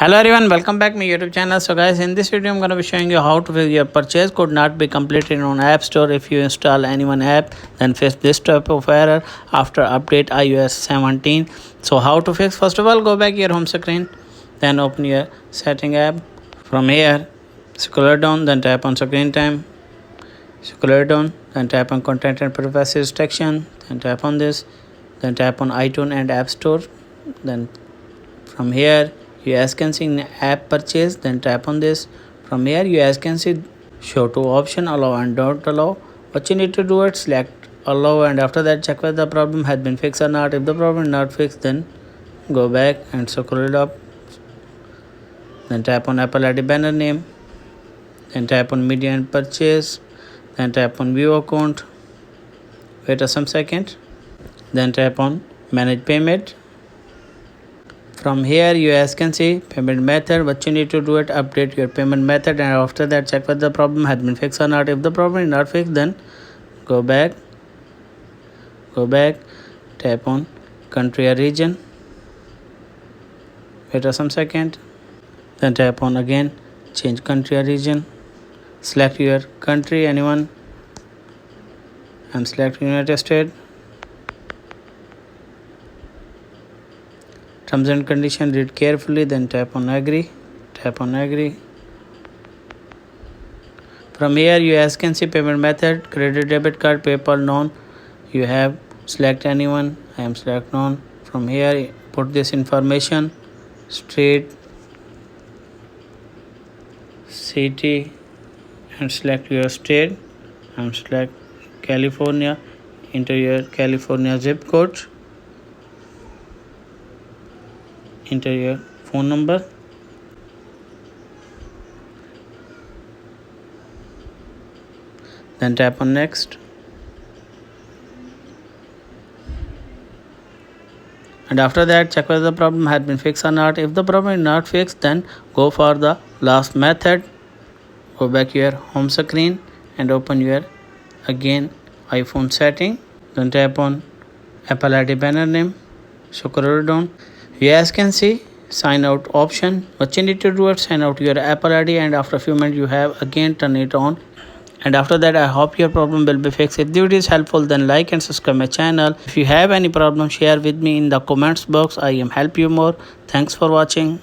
Hello everyone, welcome back to my YouTube channel. So guys, in this video I'm going to be showing you how to fix your purchase could not be completed on App Store. If you install any one app, then face this type of error after update iOS 17. So how to fix? First of all, go back your home screen, then open your setting app. From here, scroll down, then tap on screen time. Scroll down, then tap on content and privacy restriction, then tap on this, then tap on iTunes and App Store. Then from here you as can see in app purchase, then tap on this. From here you as can see show two option, allow and don't allow. What you need to do is select allow, and after that check whether the problem has been fixed or not. If the problem is not fixed, then go back and scroll it up, then tap on Apple ID banner name, then tap on media and purchase, then tap on view account, wait some second, then tap on manage payment. From here you as can see payment method. What you need to do it update your payment method, and after that check whether the problem has been fixed or not. If the problem is not fixed, then go back, tap on country or region, wait some second, then tap on again change country or region, select your country, anyone. I'm selecting United States. Terms and conditions, read carefully, then tap on agree. From here you as can see payment method credit, debit card, PayPal, none. You have select anyone. I am select none. From here put this information, street, city, and select your state. I am select California. Enter your California zip code, enter your phone number, then tap on next, and after that check whether the problem has been fixed or not. If the problem is not fixed, then go for the last method. Go back your home screen and open your again iPhone setting, then tap on Apple ID banner name, scroll down. You as can see sign out option. What you need to do is sign out your Apple ID, and after a few minutes you have again turn it on. And after that I hope your problem will be fixed. If the video is helpful, then like and subscribe my channel. If you have any problem, share with me in the comments box. I am help you more. Thanks for watching.